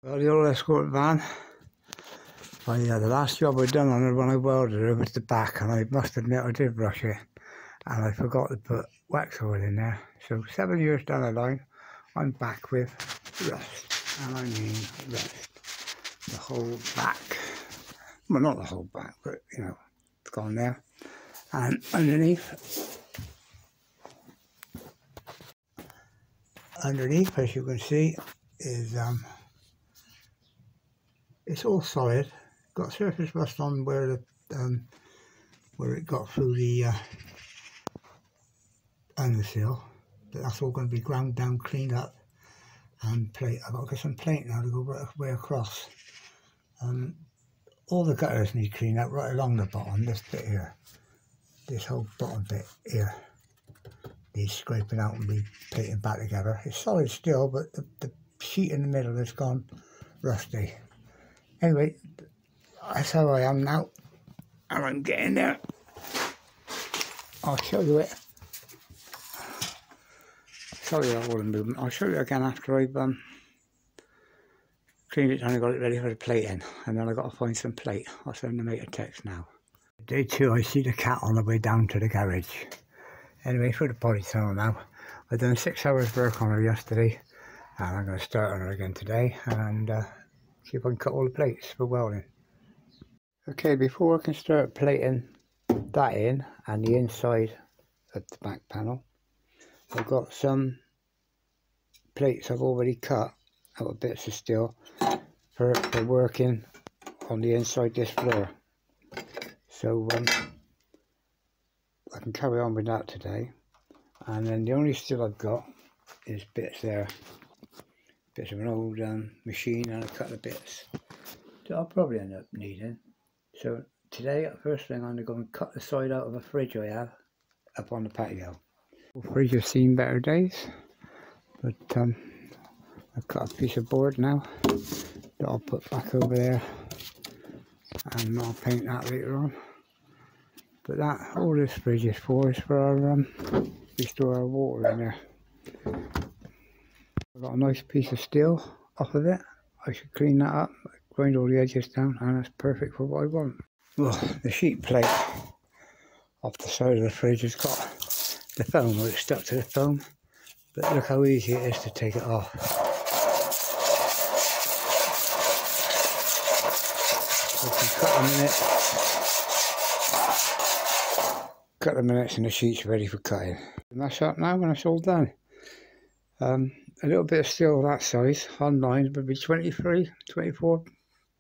Well, the old Escort van, the last job I'd done on it when I welded it was the back, and I must admit I did rush it, and I forgot to put wax oil in there. So 7 years down the line, I'm back with rust, and I mean rust. The whole back, well, not the whole back, but you know, it's gone there. And underneath, as you can see, is it's all solid. Got surface rust on where it got through the undersill, but that's all going to be ground down, cleaned up, and plate. I've got to get some plate now to go right way across. All the gutters need cleaned up right along the bottom. This bit here, this whole bottom bit here, needs scraping out and be plating back together. It's solid still, but the sheet in the middle has gone rusty. Anyway, that's how I am now, and I'm getting there. I'll show you it. Sorry about all the movement. I'll show you again after I've cleaned it and I got it ready for the plating, and then I've got to find some plate. I'll send the mate a text now. Day 2, I see the cat on the way down to the garage. Anyway, for the body tunnel now. I've done 6 hours work on her yesterday, and I'm going to start on her again today and see if I can cut all the plates for welding. Okay, before I can start plating that in and the inside of the back panel, I've got some plates I've already cut out of bits of steel for working on the inside this floor. So I can carry on with that today. And then the only steel I've got is bits there, bits of an old machine and a couple of bits that I'll probably end up needing. So today, first thing, I'm going to go and cut the side out of a fridge I have up on the patio. The fridge has seen better days, but I've cut a piece of board now that I'll put back over there, and I'll paint that later on. But that, all this fridge is for our we store our water in there. I've got a nice piece of steel off of it. I should clean that up, grind all the edges down, and that's perfect for what I want. Well, the sheet plate off the side of the fridge has got the foam, or it's stuck to the foam, but look how easy it is to take it off. Couple of minutes and the sheet's ready for cutting. And that's up now when it's all done. A little bit of steel that size online would be £23, £24.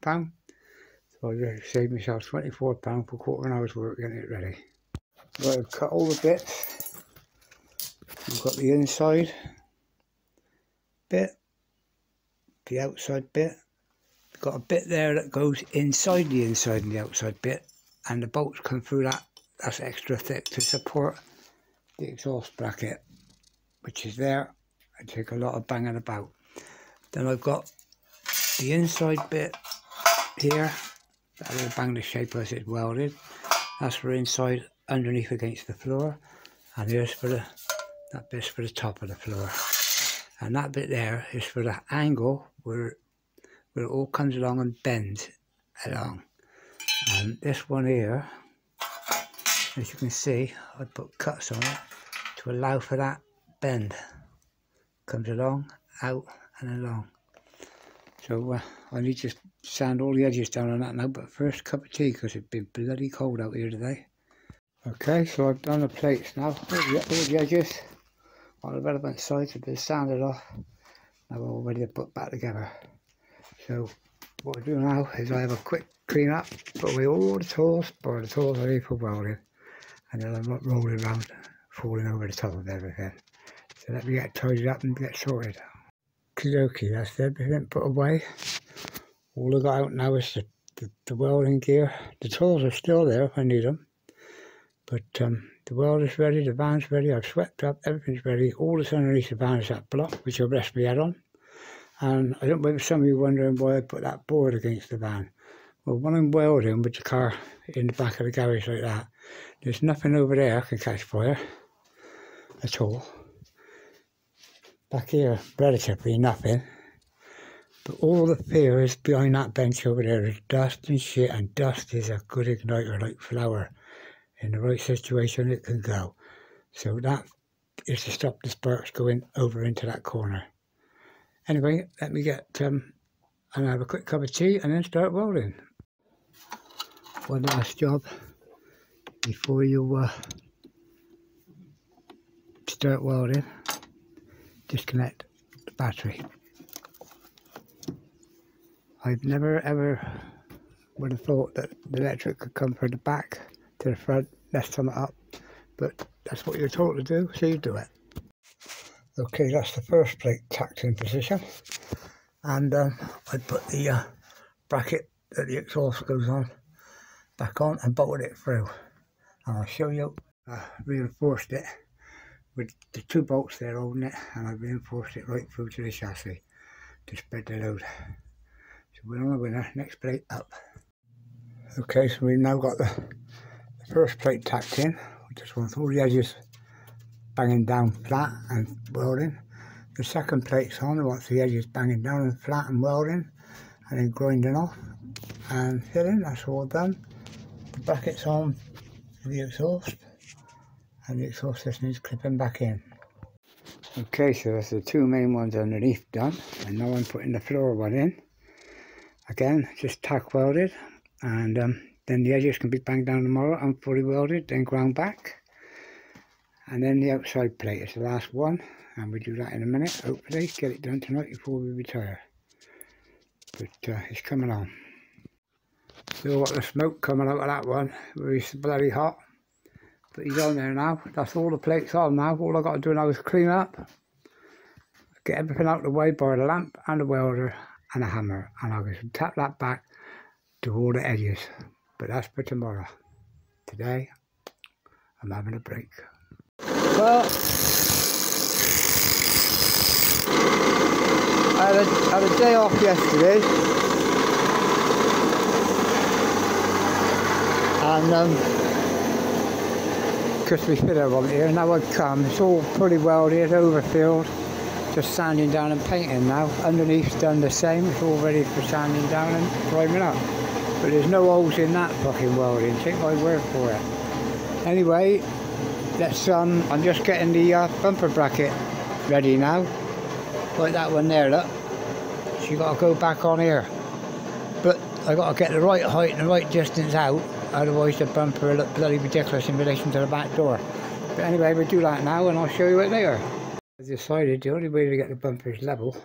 So I saved myself £24 for a quarter of an hour's work getting it ready. Right, I've cut all the bits. I've got the inside bit, the outside bit. I've got a bit there that goes inside and the outside bit, and the bolts come through that. That's extra thick to support the exhaust bracket, which is there. I take a lot of banging about. Then I've got the inside bit here that will bang the shape as it's welded. That's for inside, underneath against the floor, and here's for that bit's for the top of the floor, and that bit there is for the angle where it all comes along and bends along. And this one here, as you can see, I put cuts on it to allow for that bend. Comes along, out and along. So I need to sand all the edges down on that now, but first cup of tea because it's been bloody cold out here today. Okay, so I've done the plates now, all the edges on the relevant sides have been sanded off. Now we're all ready to put back together. So what I do now is I have a quick clean up, put away all the tools, borrow the tools I need for welding, and then I'm not rolling around, falling over the top of everything. So let me get tidied up and get sorted. Okie, that's everything put away. All I got out now is the welding gear. The tools are still there if I need them. But the welder's ready, the van's ready, I've swept up, everything's ready. All that's underneath the van is that block, which I'll rest my head on. And I don't know if some of you wondering why I put that board against the van. Well, when I'm welding with the car in the back of the garage like that, there's nothing over there can catch fire at all. Back here, relatively nothing. But all the fear is behind that bench over there is dust and shit, and dust is a good igniter like flour. In the right situation it can go. So that is to stop the sparks going over into that corner. Anyway, let me get and have a quick cup of tea and then start welding. One last job before you start welding. Disconnect the battery. I've never ever would have thought that the electric could come from the back to the front, let's sum it up, but that's what you're told to do, so you do it. Okay, that's the first plate tacked in position, and I put the bracket that the exhaust goes on back on and bolted it through, and I'll show you. Reinforced it with the 2 bolts there holding it, and I reinforced it right through to the chassis to spread the load. So we're on a winner. Next plate up. Okay, so we've now got the first plate tacked in. We just want all the edges banging down flat and welding. The second plate's on. We want the edges banging down and flat and welding, and then grinding off and filling. That's all done. The bracket's on for the exhaust, and the exhaust just needs clipping back in. Okay, so that's the 2 main ones underneath done, and now I'm putting the floor one in. Again, just tack welded, and then the edges can be banged down tomorrow and fully welded, then ground back. And then the outside plate is the last one, and we'll do that in a minute, hopefully get it done tonight before we retire. But it's coming on. Still got the smoke coming out of that one, it's bloody hot. But he's on there now. That's all the plates on now. All I've got to do now is clean up, get everything out of the way by the lamp and the welder and a hammer, and I'll just tap that back to all the edges. But that's for tomorrow. Today, I'm having a break. Well, I had a day off yesterday, and because we fit over here, now I've come, it's all fully welded, overfilled, just sanding down and painting now. Underneath's done the same, it's all ready for sanding down and priming up. But there's no holes in that fucking welding, take my word for it. Anyway, let's I'm just getting the bumper bracket ready now. Like that one there, look. She got to go back on here. But I got to get the right height and the right distance out, otherwise the bumper will look bloody ridiculous in relation to the back door. But anyway, we'll do that now and I'll show you it later. I decided the only way to get the bumpers level,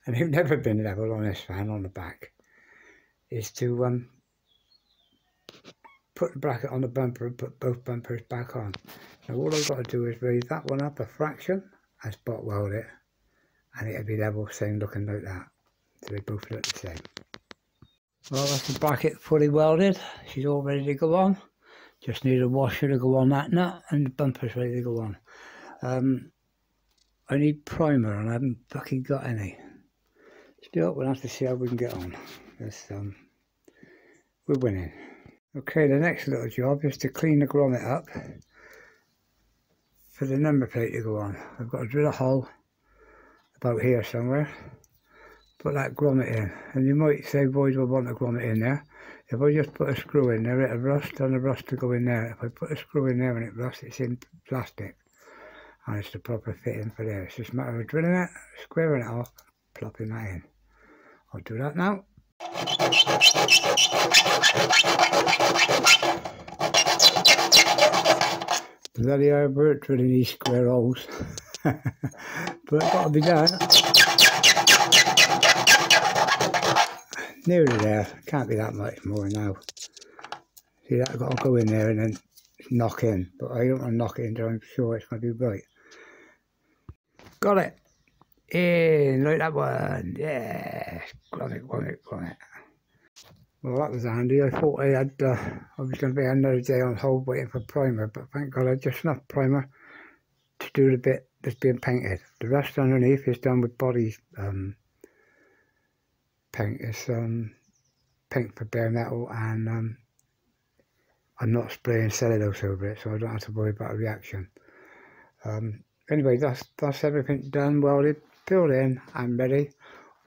and they've never been level on this van on the back, is to put the bracket on the bumper and put both bumpers back on. Now all I've got to do is raise that one up a fraction and spot weld it, and it'll be level, same looking like that. So they both look the same. Well, that's the bracket fully welded. She's all ready to go on. Just need a washer to go on that nut, and the bumper's ready to go on. I need primer and I haven't fucking got any. Still, we'll have to see how we can get on. We're winning. Okay, the next little job is to clean the grommet up for the number plate to go on. I've got to drill a hole about here somewhere, put that grommet in. And you might say, why do I want a grommet in there? If I just put a screw in there, it'll rust, and the rust to go in there. If I put a screw in there and it rusts, it's in plastic. And it's the proper fitting for there. It's just a matter of drilling it, squaring it off, plopping that in. I'll do that now. Bloody hard work drilling these square holes. But it's got to be done. Nearly there. Can't be that much more now. See, that I've got to go in there and then knock in. But I don't want to knock it until I'm sure it's going to be right. Got it. In, like that one. Yes. Got it. Well, that was handy. I thought I was going to be another day on hold waiting for primer, but thank God I just enough primer to do the bit that's being painted. The rest underneath is done with body paint. It's paint for bare metal, and I'm not spraying cellulose over it, so I don't have to worry about a reaction. Anyway, that's everything done, welded, filled in and ready.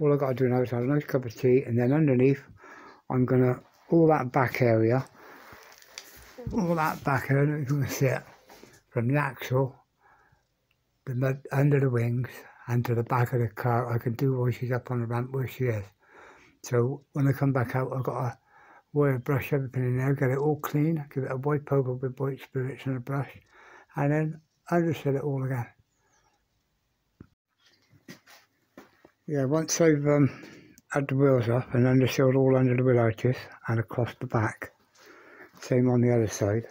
all I've got to do now is have a nice cup of tea, and then underneath I'm going to, all that back area, I don't know if you can see it, from the axle, the mud under the wings, and to the back of the car. I can do while she's up on the ramp where she is. So when I come back out, I've got to wire brush everything in there, get it all clean, give it a wipe over with white spirits and a brush, and then underfill it all again. Yeah, once I've had the wheels off and underfilled all under the wheel arches and across the back, same on the other side,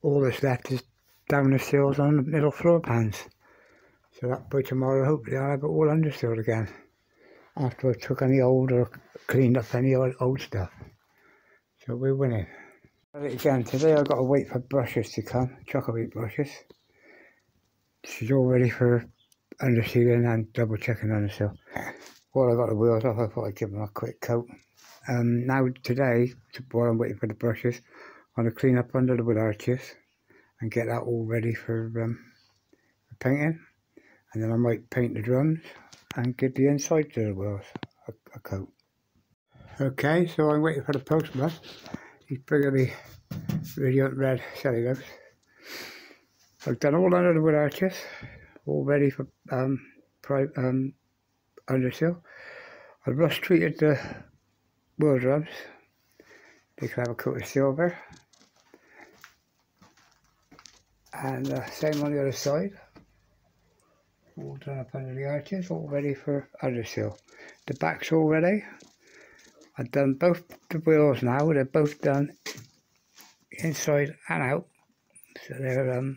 all that's left is down the sills on the middle floor pans. So that by tomorrow, hopefully I'll have it all underfilled again, after I took any old or cleaned up any old stuff. So we're winning. Again, today I've got to wait for brushes to come, chocolate brushes. She's all ready for undersealing and double checking undersill. While I got the wheels off, I thought I'd give them a quick coat. Now today, while I'm waiting for the brushes, I'm going to clean up under the wheel arches and get that all ready for painting. And then I might paint the drums and give the inside to the wheels a coat. Okay, so I'm waiting for the postman. He's bringing me radiant red cellulose. I've done all under the wheel arches, all ready for undersill. I've rust treated the wheel drums. They can have a coat of silver. And same on the other side. All done up under the arches, all ready for undersill. The back's all ready. I've done both the wheels now. They're both done inside and out. So they're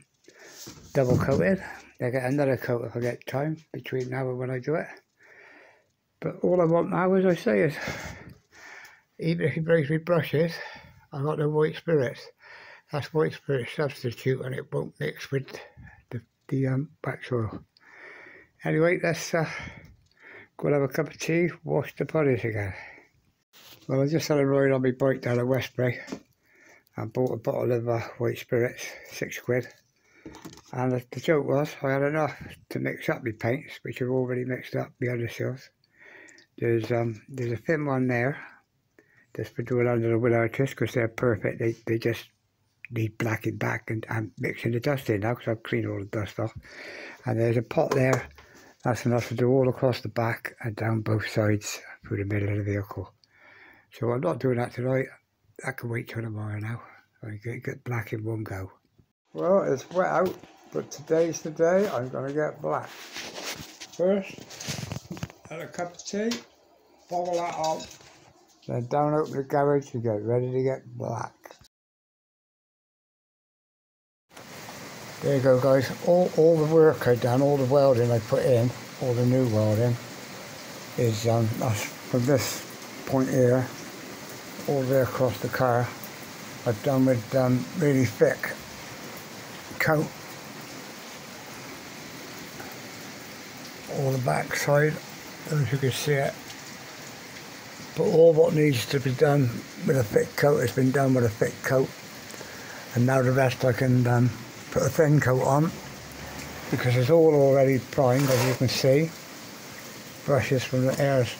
double coated. They get another coat if I get time between now and when I do it. But all I want now, as I say, is even if he brings me brushes, I've got the white spirits. That's white spirit substitute, and it won't mix with the back soil. Anyway, let's go and have a cup of tea, wash the bodies again. Well, I just had a ride on my bike down at Westbury and bought a bottle of white spirits, £6. And the joke was, I had enough to mix up my paints, which have already mixed up the undersills. There's a thin one there, that's for doing under the wheel arches, because they're perfect. They just need blacking back and mixing the dust in now, because I've cleaned all the dust off. And there's a pot there, that's enough to do all across the back and down both sides through the middle of the vehicle. So I'm not doing that tonight. I can wait till tomorrow now. I can get black in one go. Well, it's wet out, but today's the day I'm going to get black. First, add a cup of tea, bottle that on, then down open the garage to get ready to get black. There you go, guys. All the work I've done, all the welding I put in, all the new welding, is from this point here, all the way across the car. I've done with really thick coat. All the back side, as you can see it. But all what needs to be done with a thick coat has been done with a thick coat. And now the rest I can put a thin coat on, because it's all already primed, as you can see. Brushes from the airs.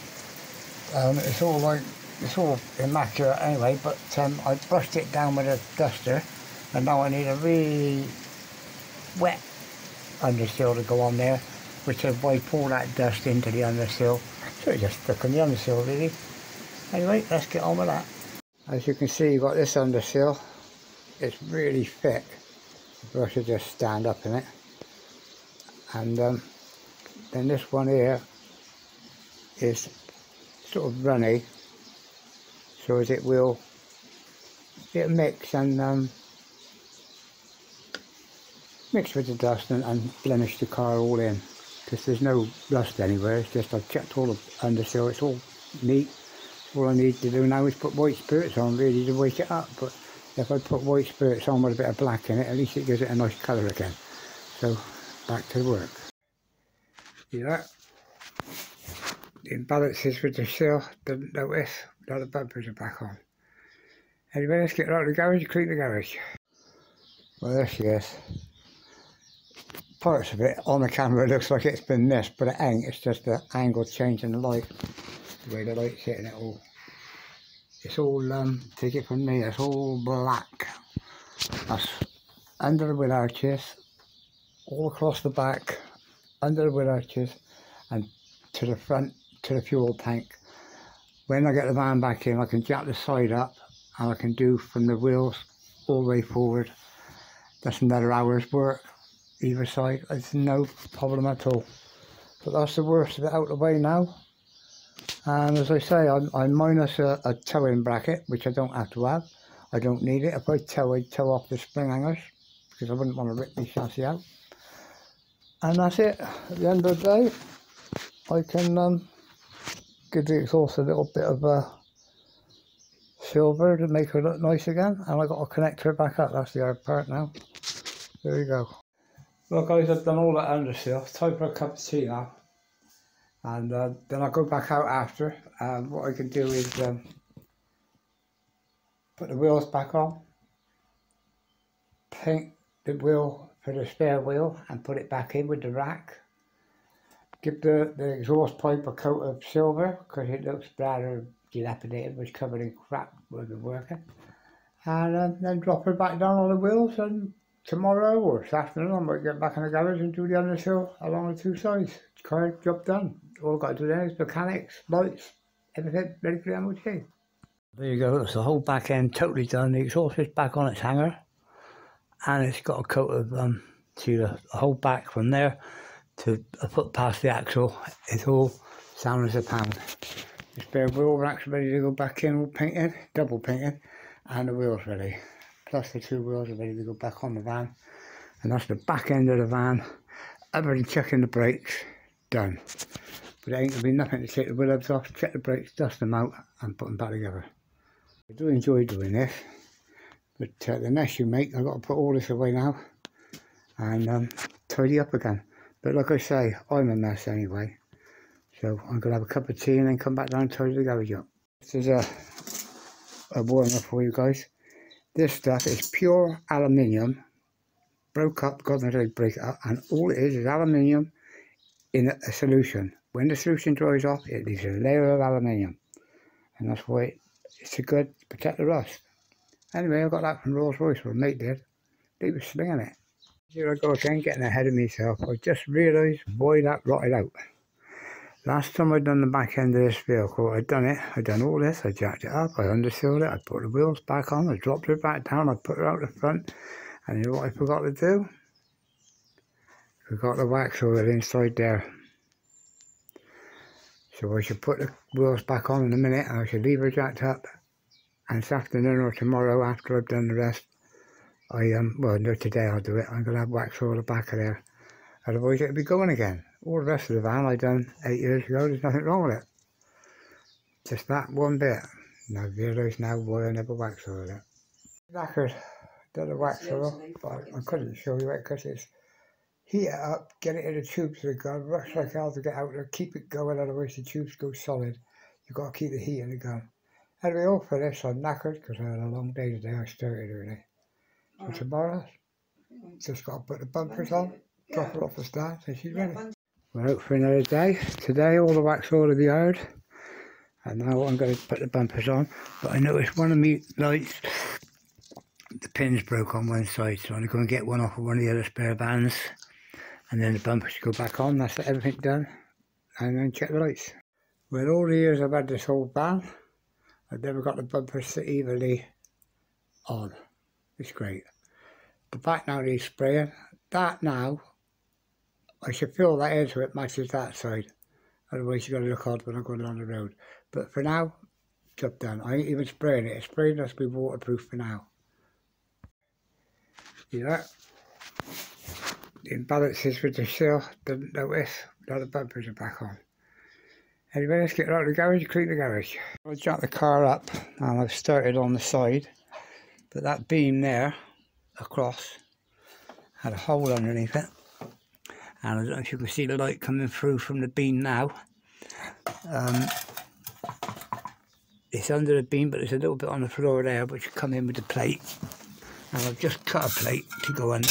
It's all immaculate anyway, but I brushed it down with a duster, and now I need a really wet undersill to go on there, which will wipe all that dust into the undersill. So it just stuck on the undersill really. Anyway, let's get on with that. As you can see, you've got this undersill. It's really thick. The brush will just stand up in it. And then this one here is sort of runny, so as it'll mix and mix with the dust and blemish the car all in, because there's no rust anywhere. It's just I've checked all the undersill, it's all neat. All I need to do now is put white spirits on really to wake it up, but if I put white spirits on with a bit of black in it, at least it gives it a nice colour again. So back to work. Yeah, the imbalances with the sill, didn't notice, now the bumpers are back on. Anyway, let's get out of the garage, clean the garage. Well, there she is. Parts of it on the camera, it looks like it's been missed, but it ain't. It's just the angle changing the light, the way the light's hitting it all. It's all, take it from me, it's all black. That's under the wheel arches, all across the back, under the wheel arches, and to the front, to the fuel tank. When I get the van back in, I can jack the side up, and I can do from the wheels all the way forward. That's another hour's work either side. It's no problem at all. But that's the worst of it out of the way now. And as I say, I'm minus a towing bracket, which I don't have to have. I don't need it. If I tow, I'd tow off the spring hangers, because I wouldn't want to rip the chassis out. And that's it. At the end of the day, I can give the exhaust a little bit of silver to make her look nice again, and I got to connect her back up. That's the hard part now. There you go. Well guys, I've done all that understill. Time for a cup of tea now, and then I'll go back out after. What I can do is put the wheels back on, paint the wheel for the spare wheel and put it back in with the rack. Give the exhaust pipe a coat of silver because it looks rather dilapidated, was covered in crap when we were working. And then drop her back down on the wheels, and tomorrow or this afternoon I might get back in the garage and do the undersill along the two sides. Car job done. All I've got to do then is mechanics, lights, everything ready for the MOT. There you go, that's the whole back end totally done. The exhaust is back on its hanger, and it's got a coat of see the whole back from there to a foot past the axle. It's all sound as a pound. The spare wheel rack's ready to go back in, all painted, double painted, and the wheels ready. Plus the two wheels are ready to go back on the van. And that's the back end of the van. Other than checking the brakes, done. But there ain't going to be nothing to take the wheel hubs off, check the brakes, dust them out, and put them back together. I do enjoy doing this, but the mess you make, I've got to put all this away now and tidy up again. But like I say, I'm a mess anyway. So I'm going to have a cup of tea and then come back down and tidy the garage up. This is a warmer for you guys. This stuff is pure aluminium, broke up, God knows how to break it up, and all it is aluminium in a solution. When the solution dries off, it leaves a layer of aluminium, and that's why it's a good protect the rust. Anyway, I got that from Rolls Royce, or mate did. They were slinging it. Here I go again, getting ahead of myself. I just realised why that rotted out. Last time I'd done the back end of this vehicle, I'd done all this, I jacked it up, I undersealed it, I put the wheels back on, I dropped her back down, I put her out the front, and you know what I forgot to do? Forgot the wax oil inside there. So I should put the wheels back on in a minute, and I should leave her jacked up, and this afternoon or tomorrow after I've done the rest, well no, today I'll do it, I'm going to have wax oil at the back of there, otherwise it'll be going again. All the rest of the van I done 8 years ago, there's nothing wrong with it. Just that one bit. And I realise now why I never wax oiled it. Knackered, done the wax oil, but I couldn't show you it because it's heat it up, get it in the tubes of the gun, rush like hell to get out there, keep it going, otherwise the tubes go solid. You've got to keep the heat in the gun. Anyway, all for this, I'm knackered because I had a long day today, I started early. So tomorrow, just got to put the bumpers on, drop her off the stand, and she's ready. We're out for another day. Today all the wax oil will be hard, and now I'm going to put the bumpers on. But I noticed one of my lights, the pins broke on one side, so I'm going to get one off of one of the other spare bands, and then the bumpers go back on. That's everything done, and then check the lights. Well, all the years I've had this whole van, I've never got the bumpers sit evenly on. It's great. The back now needs spraying. That now, I should fill that in so it matches that side. Otherwise you're going to look odd when I'm going down the road. But for now, job done. I ain't even spraying it. It's spraying has to be waterproof for now. See that? The imbalances with the sill, didn't notice. Now the bumpers are back on. Anyway, let's get her out of the garage, clean the garage. I jacked the car up and I've started on the side. But that beam there, across, had a hole underneath it. And I don't know if you can see the light coming through from the beam now. It's under the beam, but there's a little bit on the floor there which come in with the plate. And I've just cut a plate to go under.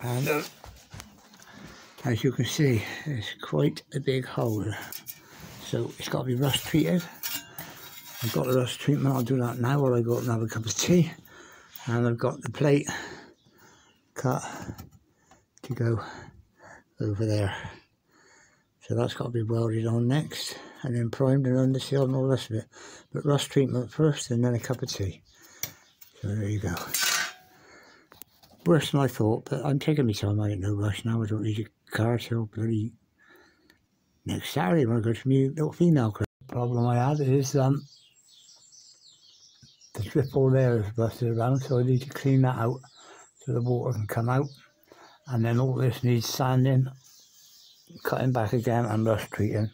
And as you can see, it's quite a big hole. So it's got to be rust treated. I've got the rust treatment, I'll do that now while I go up and have a cup of tea. And I've got the plate cut to go over there. So that's got to be welded on next, and then primed and undersealed and all the rest of it. But rust treatment first and then a cup of tea. So there you go. Worse than I thought, but I'm taking my time. I ain't no rush now. I don't need a car till bloody next Saturday when I go to my little female club. The problem I had is the strip all there is busted around, so I need to clean that out so the water can come out. And then all this needs sanding, cutting back again and rust treating.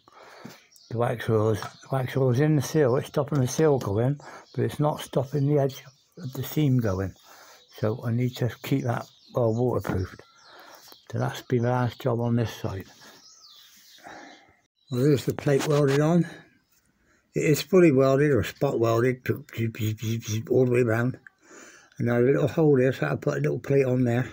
The wax oil is in the seal, it's stopping the seal going, but it's not stopping the edge of the seam going. So I need to keep that well waterproofed. So that's been the last job on this side. Well, there's the plate welded on. It is fully welded or spot welded all the way around. And now a little hole there, so I put a little plate on there.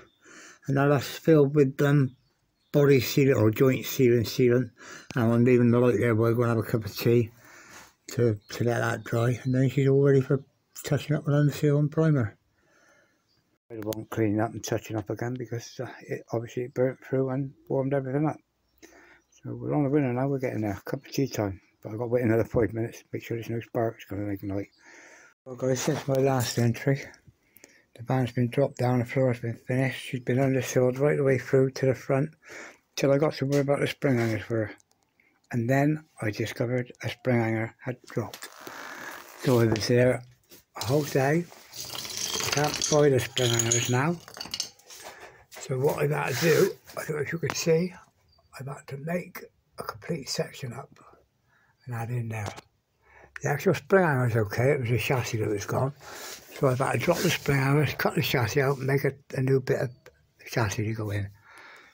And now that's filled with body sealant or joint sealant. And I'm leaving the light there while I go and have a cup of tea to let that dry. And then she's all ready for touching up with underseal and primer. I won't clean up and touching up again because it obviously burnt through and warmed everything up. So we're on the winner now, we're getting there. Cup of tea time. But I've got to wait another 5 minutes, make sure there's no sparks going to ignite. Well guys, since my last entry, the van's been dropped down, the floor's been finished. She's been undersealed right the way through to the front till I got to worry about the spring hangers for her. And then I discovered a spring hanger had dropped. So I was there a whole day. Can't buy the spring hangers now. So what I've had to do, I don't know if you could see, I've had to make a complete section up and add in there. The actual spring hanger is okay, it was the chassis that was gone. So I've had to drop the spring hangers, cut the chassis out and make a new bit of chassis to go in.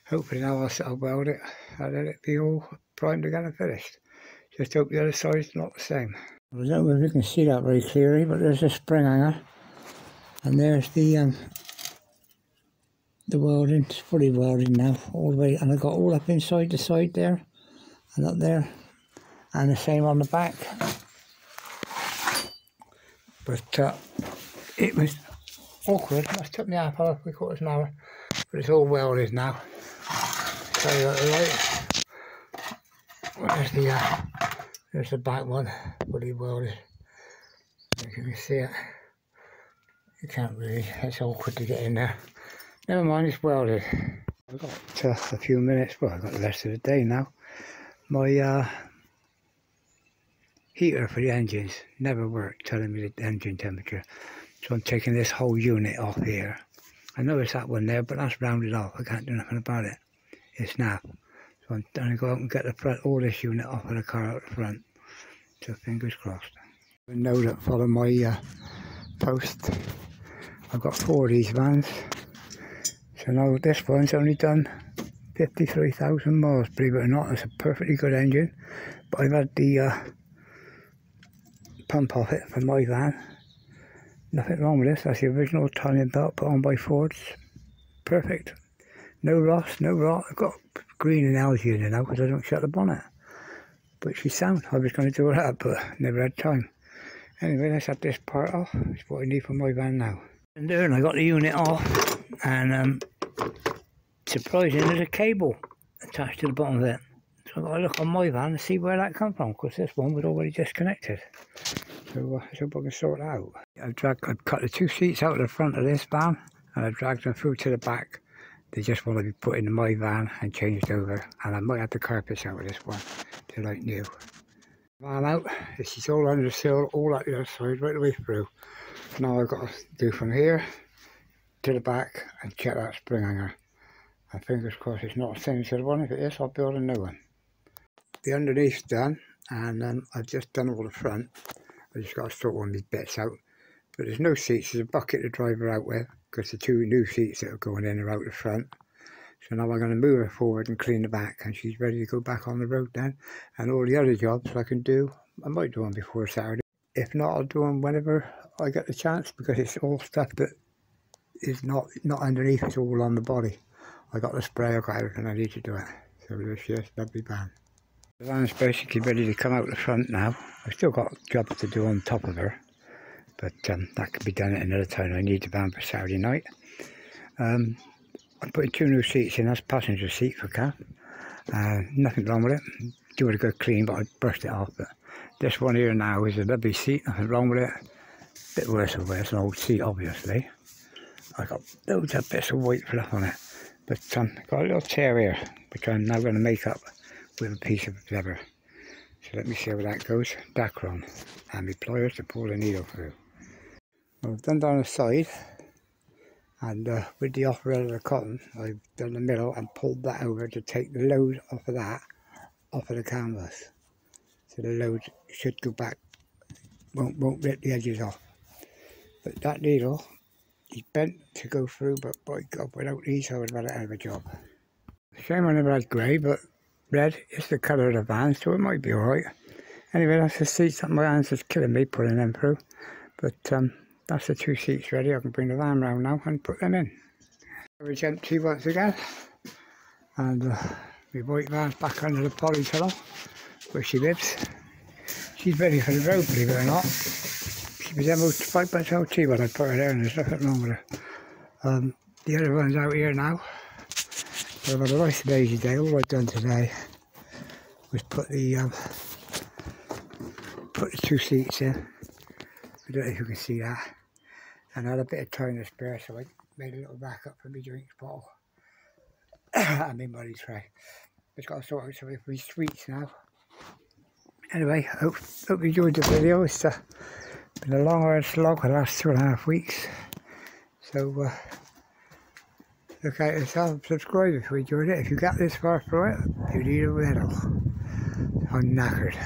Hopefully now I'll weld it and let it be all primed again and finished. Just hope the other side's not the same. I don't know if you can see that very clearly, but there's a spring hanger. And there's the welding, it's fully welded now, all the way, and I got all up inside the side there, and up there, and the same on the back. But it was awkward, it took me half hour, 3/4 an hour, but it's all welded now. So there's the back one, fully welded, as you can see it. You can't really, it's awkward to get in there. Never mind, it's welded. I've got a few minutes, well I've got the rest of the day now. My heater for the engines never worked, telling me the engine temperature. So I'm taking this whole unit off here. I know it's that one there, but that's rounded off. I can't do nothing about it. It's snap. So I'm going to go out and get the front, all this unit off of the car out the front. So fingers crossed. I know that follow my post. I've got 4 of these vans, so now this one's only done 53,000 miles, believe it or not. It's a perfectly good engine, but I've had the pump off it for my van. Nothing wrong with this, that's the original timing belt put on by Ford's. Perfect. No rust, no rot. I've got green and algae in it now because I don't shut the bonnet. But she's sound. I was going to do that, but never had time. Anyway, let's have this part off. It's what I need for my van now. And there, I got the unit off, and surprisingly there's a cable attached to the bottom of it. So I've got to look on my van and see where that come from, because this one was already disconnected. So I hope I can sort it out. I've cut the 2 seats out of the front of this van, and I've dragged them through to the back. They just want to be put into my van and changed over, and I might have the carpets out of this one. They're like new. Van out, this is all under seal, all at the other side, right the way through. Now I've got to do from here to the back and check that spring hanger. And fingers crossed it's not the same as the other one. If it is, I'll build a new one. The underneath's done, and I've just done all the front. I just got to sort one of these bits out. But there's no seats, there's a bucket to drive her out with, because the 2 new seats that are going in are out the front. So now I'm going to move her forward and clean the back, and she's ready to go back on the road then. And all the other jobs I can do, I might do them before Saturday. If not, I'll do them whenever I get the chance, because it's all stuff that is not underneath, it's all on the body. I got the spray, I got everything I need to do it. So this year's lovely van. The van's basically ready to come out the front now. I've still got jobs to do on top of her, but that can be done at another time. I need the van for Saturday night. I'm putting 2 new seats in. That's passenger seat for Kath. Nothing wrong with it. Give it a good clean, but I brushed it off. But this one here now is a lovely seat. Nothing wrong with it. Bit worse of it. It's an old seat, obviously. I got loads of bits of white fluff on it, but got a little tear here, which I'm now going to make up with a piece of leather. So let me see how that goes. Dacron and my pliers to pull the needle through. Well, I've done down the side, and with the off rail of the cotton, I've done the middle and pulled that over to take the load off of that, off of the canvas. So the load should go back, won't rip the edges off. But that needle, he's bent to go through, but by God, without these I would have had a hell of a job. Shame I never had grey, but red is the colour of the van, so it might be alright. Anyway, that's the seats. My hands is killing me pulling them through. But that's the 2 seats ready. I can bring the van round now and put them in. It's empty once again. And my white van's back under the polytunnel where she lives. She's ready for the road, believe it or not. She was almost 5 months OT when I put her there, and there's nothing wrong with her. The other one's out here now. I've had a nice lazy day. All I've done today was put the 2 seats in. I don't know if you can see that. And I had a bit of time to spare, so I made a little backup for my drinks bottle and my money tray. Just got to sort out some of my sweets now. Anyway, hope you enjoyed the video. It's been a long hard slog for the last 2.5 weeks. So look out yourself and subscribe if you enjoyed it. If you got this far through it, you need a medal. I'm knackered.